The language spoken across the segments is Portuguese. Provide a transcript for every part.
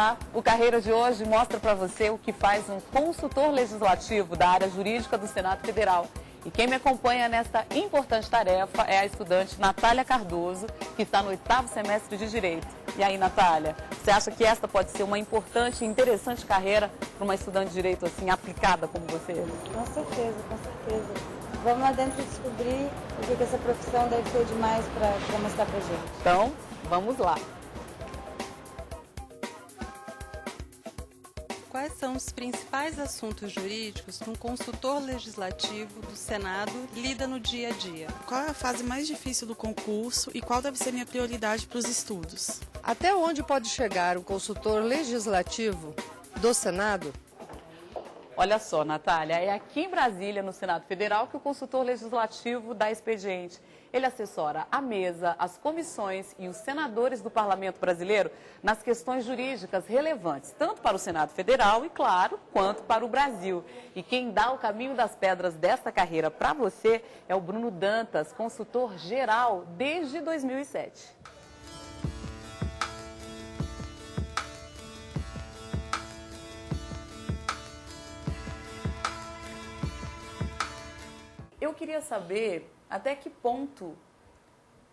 lá, o Carreira de hoje mostra para você o que faz um consultor legislativo da área jurídica do Senado Federal. E quem me acompanha nesta importante tarefa é a estudante Natália Cardoso, que está no 8º semestre de Direito. E aí, Natália, você acha que esta pode ser uma importante e interessante carreira para uma estudante de Direito assim, aplicada como você? Com certeza, com certeza. Vamos lá dentro descobrir o que essa profissão deve ter demais para mostrar para gente. Então, vamos lá. Quais são os principais assuntos jurídicos que um consultor legislativo do Senado lida no dia a dia? Qual é a fase mais difícil do concurso e qual deve ser minha prioridade para os estudos? Até onde pode chegar o consultor legislativo do Senado? Olha só, Natália, é aqui em Brasília, no Senado Federal, que o consultor legislativo dá expediente. Ele assessora a mesa, as comissões e os senadores do Parlamento Brasileiro nas questões jurídicas relevantes, tanto para o Senado Federal e, claro, quanto para o Brasil. E quem dá o caminho das pedras desta carreira para você é o Bruno Dantas, consultor geral desde 2007. Eu queria saber até que ponto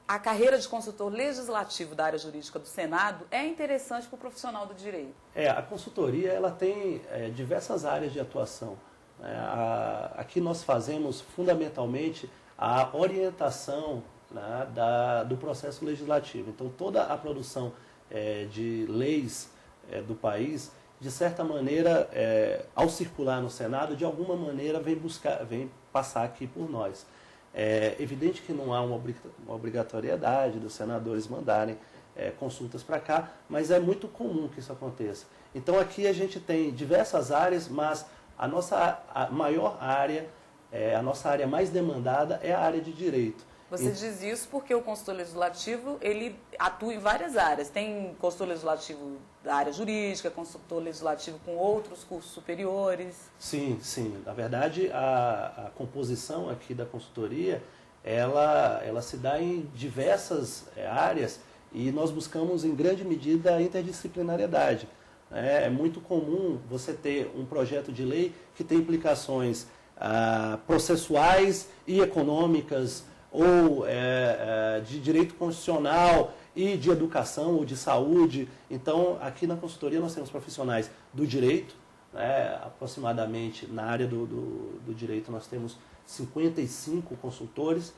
a carreira de consultor legislativo da área jurídica do Senado é interessante para o profissional do direito. A consultoria ela tem diversas áreas de atuação. Aqui nós fazemos fundamentalmente a orientação, né, do processo legislativo. Então toda a produção de leis do país, de certa maneira, ao circular no Senado, de alguma maneira vem passar aqui por nós. É evidente que não há uma obrigatoriedade dos senadores mandarem consultas para cá, mas é muito comum que isso aconteça. Então aqui a gente tem diversas áreas, mas a maior área, a nossa área mais demandada é a área de direito. Você diz isso porque o consultor legislativo, ele atua em várias áreas. Tem consultor legislativo da área jurídica, consultor legislativo com outros cursos superiores. Sim, sim. Na verdade, a composição aqui da consultoria, ela se dá em diversas áreas e nós buscamos, em grande medida, a interdisciplinariedade. É muito comum você ter um projeto de lei que tem implicações processuais e econômicas, ou de direito constitucional e de educação ou de saúde. Então, aqui na consultoria nós temos profissionais do direito, aproximadamente na área do direito nós temos 55 consultores,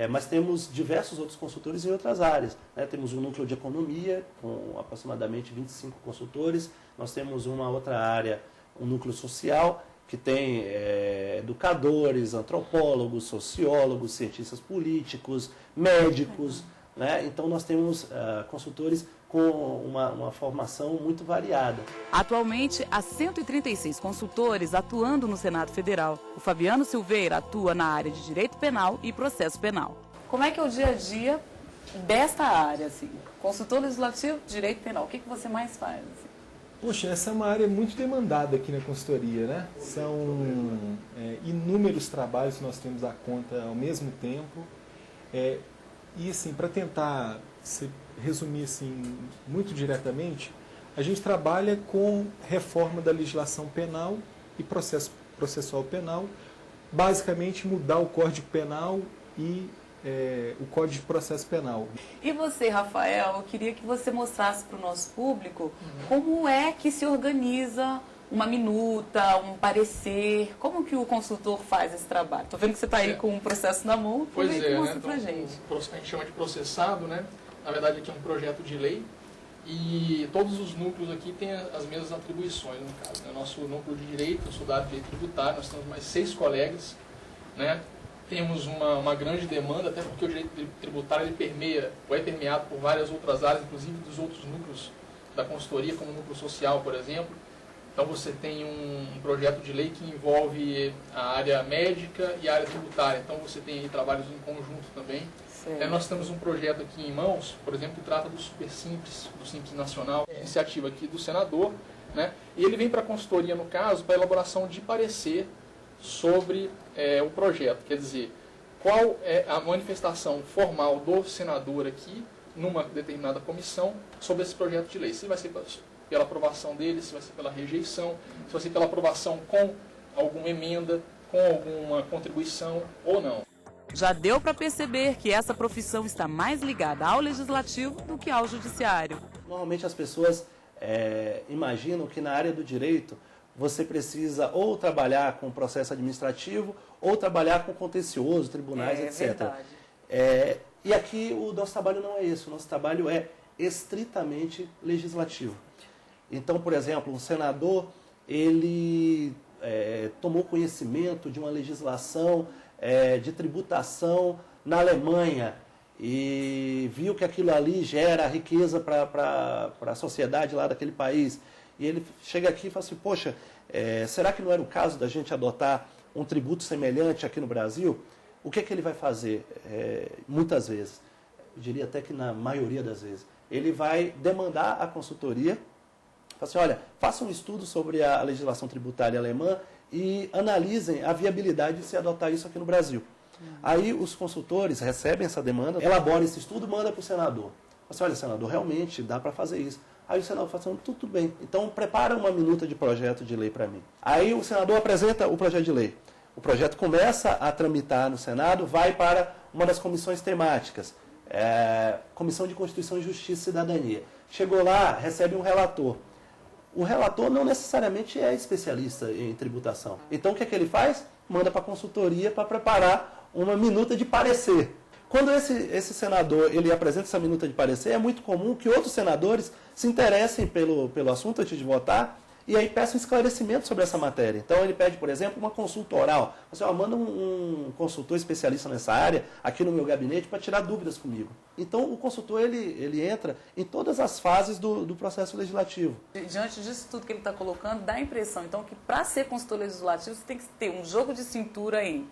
mas temos diversos outros consultores em outras áreas. Temos um núcleo de economia com aproximadamente 25 consultores, nós temos uma outra área, um núcleo social, que tem educadores, antropólogos, sociólogos, cientistas políticos, médicos, né? Então nós temos consultores com uma formação muito variada. Atualmente, há 136 consultores atuando no Senado Federal. O Fabiano Silveira atua na área de Direito Penal e Processo Penal. Como é que é o dia a dia desta área, assim? Consultor legislativo, Direito Penal, o que você mais faz? Assim? Poxa, essa é uma área muito demandada aqui na consultoria, né? São inúmeros trabalhos que nós temos à conta ao mesmo tempo. E assim, para tentar resumir assim, muito diretamente, a gente trabalha com reforma da legislação penal e processual penal, basicamente mudar o Código Penal e o Código de Processo Penal. E você, Rafael, eu queria que você mostrasse para o nosso público como é que se organiza uma minuta, um parecer, como que o consultor faz esse trabalho? Estou vendo que você está aí com um processo na mão, mostra pra gente. A gente chama de processado, né? Na verdade aqui é um projeto de lei e todos os núcleos aqui têm as mesmas atribuições, no caso. Né? Nosso núcleo de direito, eu sou da área de direito tributário, nós temos mais 6 colegas, né? Temos uma grande demanda, até porque o direito tributário é permeado por várias outras áreas, inclusive dos outros núcleos da consultoria, como o núcleo social, por exemplo. Então você tem um projeto de lei que envolve a área médica e a área tributária. Então você tem aí trabalhos em conjunto também. Nós temos um projeto aqui em mãos, por exemplo, que trata do Super Simples, do Simples Nacional, iniciativa aqui do senador, né? E ele vem para a consultoria, no caso, para a elaboração de parecer sobre o projeto. Quer dizer, qual é a manifestação formal do senador aqui, numa determinada comissão, sobre esse projeto de lei. Se vai ser pela aprovação dele, se vai ser pela rejeição, se vai ser pela aprovação com alguma emenda, com alguma contribuição ou não. Já deu para perceber que essa profissão está mais ligada ao legislativo do que ao judiciário. Normalmente as pessoas imaginam que na área do direito você precisa ou trabalhar com processo administrativo ou trabalhar com contencioso, tribunais, etc. Verdade. E aqui o nosso trabalho não é esse, o nosso trabalho é estritamente legislativo. Então, por exemplo, um senador, ele tomou conhecimento de uma legislação de tributação na Alemanha e viu que aquilo ali gera riqueza para a sociedade lá daquele país. E ele chega aqui e fala assim, poxa, será que não era o caso da gente adotar um tributo semelhante aqui no Brasil? O que ele vai fazer? Muitas vezes, eu diria até que na maioria das vezes, ele vai demandar a consultoria, fala assim, olha, façam um estudo sobre a legislação tributária alemã e analisem a viabilidade de se adotar isso aqui no Brasil. Aí os consultores recebem essa demanda, elaboram esse estudo e mandam para o senador. Fala assim, olha, senador, realmente dá para fazer isso. Aí o senador fala assim, tudo bem, então prepara uma minuta de projeto de lei para mim. Aí o senador apresenta o projeto de lei. O projeto começa a tramitar no Senado, vai para uma das comissões temáticas, Comissão de Constituição e Justiça e Cidadania. Chegou lá, recebe um relator. O relator não necessariamente é especialista em tributação. Então o que é que ele faz? Manda para a consultoria para preparar uma minuta de parecer. Quando esse senador ele apresenta essa minuta de parecer, é muito comum que outros senadores se interessem pelo assunto antes de votar e aí peçam esclarecimento sobre essa matéria. Então ele pede, por exemplo, uma consulta oral. Você manda um consultor especialista nessa área aqui no meu gabinete para tirar dúvidas comigo. Então o consultor ele entra em todas as fases do processo legislativo. Diante disso tudo que ele está colocando, dá a impressão então que para ser consultor legislativo você tem que ter um jogo de cintura em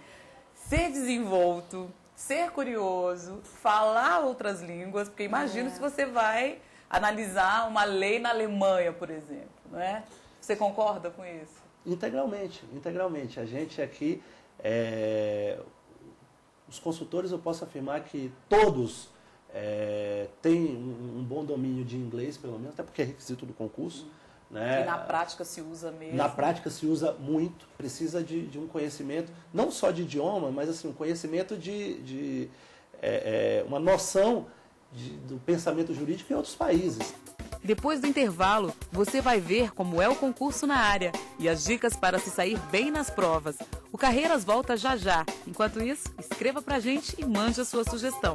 ser desenvolto, ser curioso, falar outras línguas, porque imagino se você vai analisar uma lei na Alemanha, por exemplo, não é? Você concorda com isso? Integralmente, integralmente. A gente aqui, os consultores, eu posso afirmar que todos têm um bom domínio de inglês, pelo menos, até porque é requisito do concurso. Né? E na prática se usa mesmo? Na prática se usa muito, precisa de um conhecimento, não só de idioma, mas assim, um conhecimento uma noção do pensamento jurídico em outros países. Depois do intervalo, você vai ver como é o concurso na área e as dicas para se sair bem nas provas. O Carreiras volta já já. Enquanto isso, escreva pra gente e mande a sua sugestão.